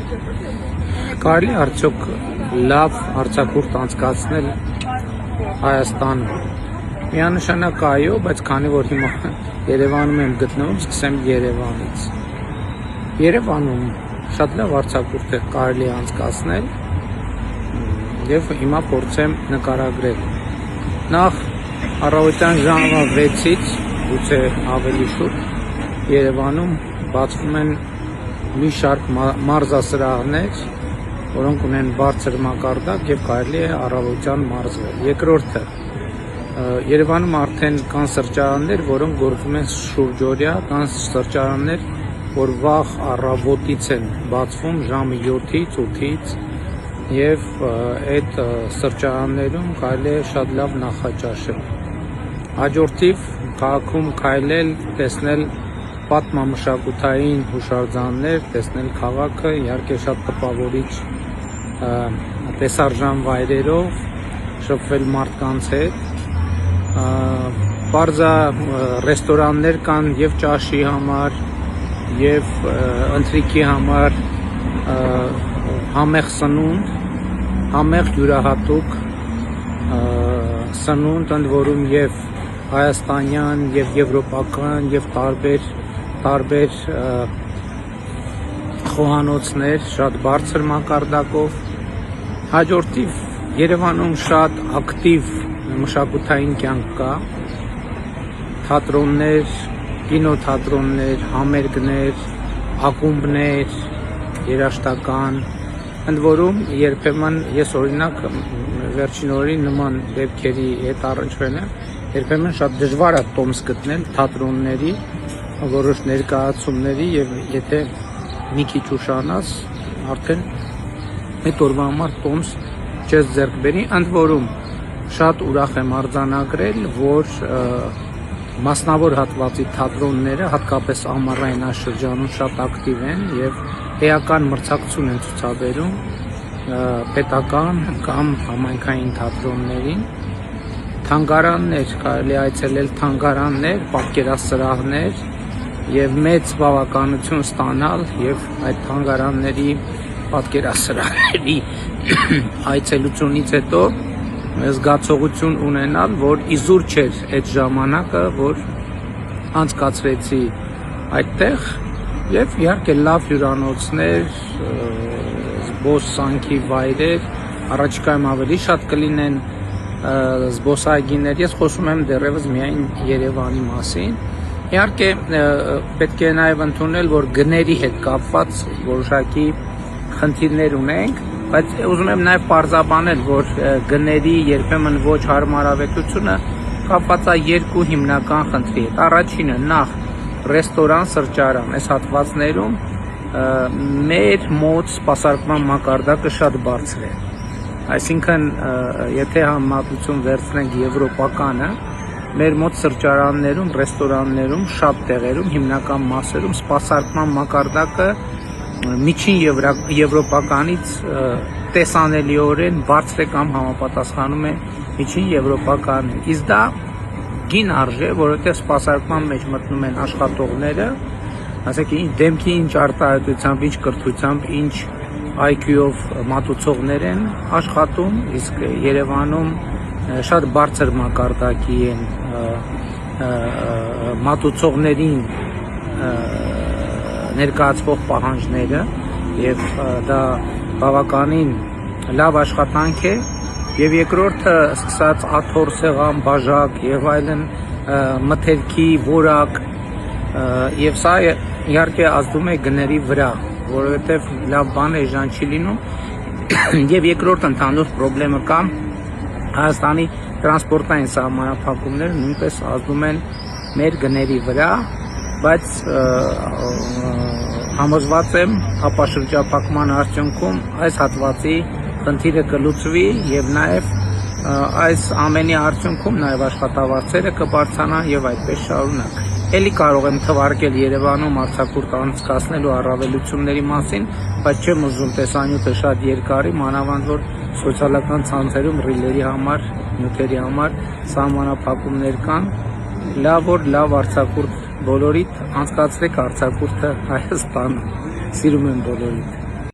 Կարելի արդյոք լավ արձակուրդ անցկացնել Հայաստանում։ Միանշանակ այո, բայց քանի որ հիմա Երևանում եմ գտնվում, սկսեմ Երևանից։ Երևանում շատ լավ արձակուրդ է կարելի անցկացնել եւ հիմա փորձեմ նկարագրել։ Նախ առավոտյան ժամը 6-ից, գուցե ավելի շուտ, Երևանում բացվում են մի շարք մարզասրահներ, որոնք ունեն բարձր մակարդակ եւ կարելի է առավոտյան մարզվել։ Երկրորդը, Երևանում արդեն կան սրճարաններ, որոնք գործում են շուրջօրյա, կան սրճարաններ, որ վաղ առավոտից են բացվում ժամը 7-ից, 8-ից եւ այդ սրճարաններում կարելի է շատ լավ նախաճաշել։ Հաջորդիվ քաղաքում քայլել, տեսնել պատմամշակութային հուշարձաններ, տեսնել քաղաքը, իհարկե շատ տպավորիչ տեսարժան վայրերով, շփվել մարդկանց հետ, բարձա ռեստորաններ կան եւ ճաշի համար, եւ ընթրիքի համար, համեղ սնունդ, համեղ յուրահատուկ սնունդ, ընդ որում եւ հայաստանյան եւ եվրոպական եւ տարբեր խոհանոցներ շատ բարձր մակարդակով։ Հաջորդիվ Երևանում շատ ակտիվ մշակութային կյանք կա, թատրոններ, կինոթատրոններ, համերգներ, ակումբներ, երաժշտական, ընդ որում երբեմն ես օրինակ վերջին օրերին նման դեպքերի հետ առնչվել եմ, երբեմն շատ դժվար է տոմս գտնել թատրոնների, որոշ ներկայացումների եւ եթե մի քիչ ուշանաս, արդեն այդ օրվա համար տոմս չես ձեռք բերի, ընդ որում շատ ուրախ եմ արձանագրել, որ մասնավոր հատվածի թատրոնները, հատկապես ամառային շրջանում շատ ակտիվ են եւ էական մրցակցություն են ցուցաբերում պետական կամ համայնքային թատրոններին, թանգարաններ, կարելի այցելել թանգարաններ, պատկերասրահներ եւ մեծ բավականություն ստանալ եւ այդ թանգարանների պատկերասրահների այցելությունից հետո զգացողություն ունենալ, որ իզուր չէր այդ ժամանակը, որ անցկացրեցի այդտեղ եւ իհարկե լավ հյուրանոցներ, զբոսանքի վայրեր, առաջիկայում ավելի շատ կլինեն զբոսայգիներ, ես խոսում եմ դեռևս միայն Երևանի մասին։ Իհարկե պետք է նաև ընդունել, որ գների հետ կապված որոշակի խնդիրներ ունենք, բայց ուզում եմ նաև պարզաբանել, որ գների երբեմն ոչ հարմարավետությունը կապված է երկու հիմնական խնդրի հետ։ Առաջինը նախ ռեստորան, սրճարան, այս հատվածներում մեր մոտ սպասարկման մակարդակը շատ բարձր է։ Այսինքն, եթե համեմատություն վերցնենք եվրոպականը, մեր մոտ սրճարաններում, ռեստորաններում, շատ տեղերում, հիմնական մասերում սպասարկման մակարդակը միջին եվրոպականից տեսանելիորեն բարձր է կամ համապատասխանում է միջին եվրոպականին։ Իսկ դա գին արժե, որովհետև սպասարկման մեջ մտնում են աշխատողները, ասենք դեմքի ինչ արտահայտությամբ, ինչ կրթությամբ, ինչ IQ-ով մատուցողներ են աշխատում, իսկ Երևանում շատ բարձր մակարդակի են մատուցողներին ներկայացվող պահանջները եւ դա բավականին լավ աշխատանք է եւ երկրորդը սկսած աթոռ, սեղան, բաժակ եւ այլն մթերքի որակ եւ սա իհարկե ազդում է գների վրա, որովհետև լավ բան էժան չի լինում եւ երկրորդ ընդհանուր խնդրեմը կա Հայաստանի տրանսպորտային սահմանափակումները նույնպես ազդում են մեր գների վրա, բայց համոզված եմ ապաշրջափակման արդյունքում այս հատվածի խնդիրը կլուծվի եւ նաեւ այս ամենի արդյունքում նաեւ աշխատավարձերը կբարձրանան եւ այդպես շարունակ։ Էլի կարող եմ թվարկել Երևանում արձակուրդ անցկացնելու առավելությունների մասին, բայց չեմ ուզում տեսանյութը շատ երկարի, մանավանդ որ սոցիալական ցանցերում ռիլերի համար, նյութերի համար սահմանափակումներ կան։ Լավ արձակուրդ բոլորիդ անցկացրեք արձակուրդը Հայաստանում։ Սիրում եմ բոլորիդ։